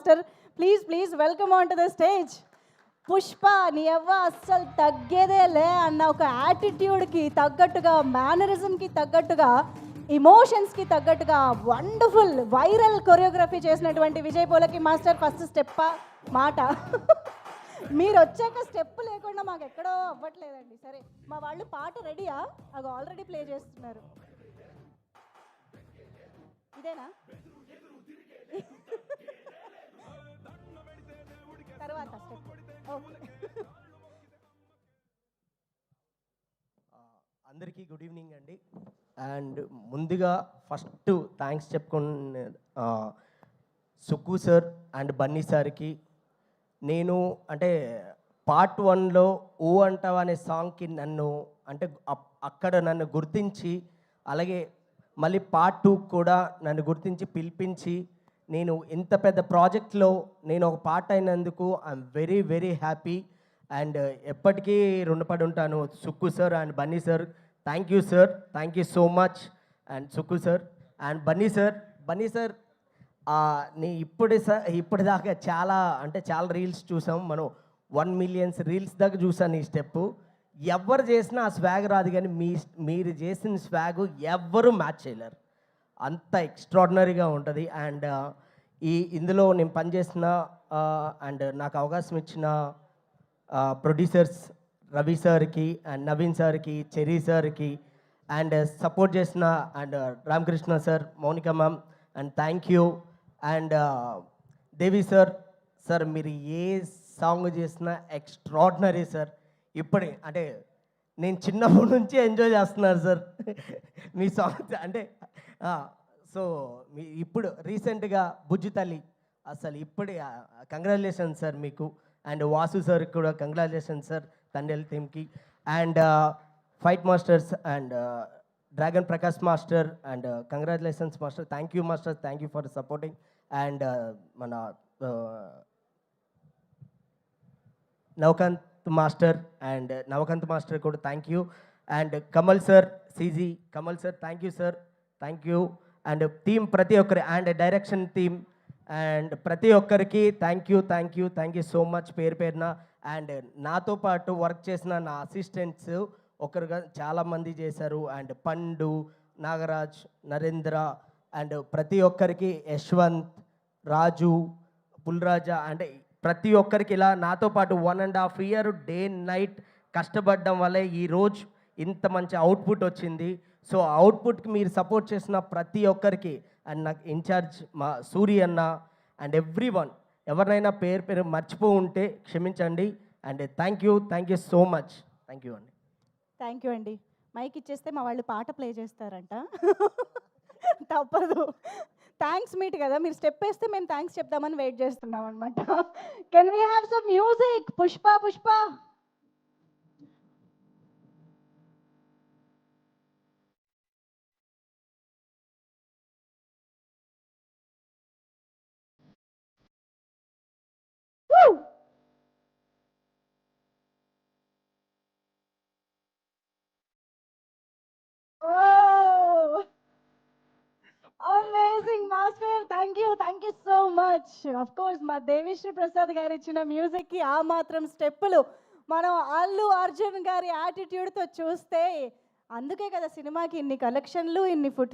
Master please welcome on to the stage. Pushpa నీ అవ్వ అస్సలు తగ్గేదేలే అన్న ఒక యాటిట్యూడ్కి తగ్గట్టుగా, మేనరిజంకి తగ్గట్టుగా, ఇమోషన్స్కి తగ్గట్టుగా వండర్ఫుల్ వైరల్ కొరియోగ్రఫీ చేసినటువంటి విజయ్ పోలకి మాస్టర్ ఫస్ట్ స్టెప్ మాట మీరు వచ్చాక స్టెప్ లేకుండా మాకు ఎక్కడో అవ్వట్లేదండి. సరే మా వాళ్ళు పాట రెడీయా? అది ఆల్రెడీ ప్లే చేస్తున్నారు. ఇదేనా తర్వాత స్టెప్? ఓకే. అందరికీ గుడ్ ఈవినింగ్ అండి. అండ్ ముందుగా ఫస్ట్ థ్యాంక్స్ చెప్పుకున్న సుక్కు సార్ అండ్ బన్నీ సార్కి. నేను అంటే పార్ట్ 1లో ఓ అంటావా అనే సాంగ్కి నన్ను అంటే అక్కడ నన్ను గుర్తించి, అలాగే మళ్ళీ పార్ట్ 2 కూడా నన్ను గుర్తించి పిలిపించి, నేను ఇంత పెద్ద ప్రాజెక్ట్లో నేను ఒక పార్ట్ అయినందుకు I'm very very happy. And ఎప్పటికీ రుణపడి ఉంటాను Sukku sir and Bunny sir. Thank you sir, thank you so much. And Sukku sir and Bunny sir నీ ఇప్పటిదాకా చాలా రీల్స్ చూసాం మనం. 1 మిలియన్స్ రీల్స్ దాకా చూసాను ఈ స్టెప్. ఎవరు చేసినా ఆ స్వాగ్ రాదు, కానీ మీరు చేసిన స్వాగ్ ఎవ్వరూ మ్యాచ్ చేయలేరు, అంత ఎక్స్ట్రాడినరీగా ఉంటుంది. అండ్ ఇందులో నేను పనిచేసిన అండ్ నాకు అవకాశం ఇచ్చిన ప్రొడ్యూసర్స్ రవి సార్కి అండ్ నవీన్ సార్కి, చెరీ సార్కి, అండ్ సపోర్ట్ చేసిన and Ramakrishna sir, Mounika ma'am, and thank you. And Devi sir మీరు ఏ సాంగ్ చేసినా ఎక్స్ట్రాడినరీ సార్. అంటే నేను చిన్నప్పటి నుంచి ఎంజాయ్ చేస్తున్నాను సార్ మీ సాంగ్స్. అంటే సో మీ ఇప్పుడు రీసెంట్గా బుజ్జి తల్లి అసలు ఇప్పుడే కంగ్రాచులేషన్స్ సార్ మీకు. అండ్ వాసు సార్ కూడా కంగ్రాచులేషన్స్ సార్ తండ్రి టీమ్కి. And fight masters and dragon Prakash master and congratulations master. Thank you master, thank you for supporting. And మన నవకాంత్ మాస్టర్ కూడా thank you. And Kamal sir, సిజీ Kamal sir, thank you sir, thank you. And team ప్రతి ఒక్కరి and direction team and ప్రతి ఒక్కరికి thank you so much పేరు పేరున. And నాతో పాటు వర్క్ చేసిన నా అసిస్టెంట్స్ ఒకరుగా చాలామంది చేశారు. అండ్ పండు, నాగరాజ్, నరేంద్ర, అండ్ ప్రతి ఒక్కరికి యశ్వంత్, రాజు, పుల్రాజా, అంటే ప్రతి ఒక్కరికి ఇలా నాతో పాటు 1.5 year డే నైట్ కష్టపడడం వల్లే ఈరోజు ఇంత మంచి అవుట్పుట్ వచ్చింది. సో అవుట్పుట్కి మీరు సపోర్ట్ చేసిన ప్రతి ఒక్కరికి అండ్ నాకు ఇన్ఛార్జ్ మా సూర్య అన్న అండ్ ఎవ్రీవన్, ఎవరినైనా పేరు మర్చిపో ఉంటే క్షమించండి. And thank you so much. Thank you అండి. మైక్ ఇచ్చేస్తే మా వాళ్ళు పాట ప్లే చేస్తారంట. తప్పదు, థ్యాంక్స్ మీట్ కదా, మీరు స్టెప్ వేస్తే మేము థ్యాంక్స్ చెప్దామని వెయిట్ చేస్తున్నాం అనమాట. Can we have some music? Pushpa amazing master, thank you so much. Of course మా దేవిశ్రీ ప్రసాద్ గారు ఇచ్చిన మ్యూజిక్కి ఆ మాత్రం స్టెప్పులు మనం అల్లు అర్జున్ గారి యాటిట్యూడ్తో చూస్తే, అందుకే కదా సినిమాకి ఇన్ని కలెక్షన్లు, ఇన్ని ఫుట్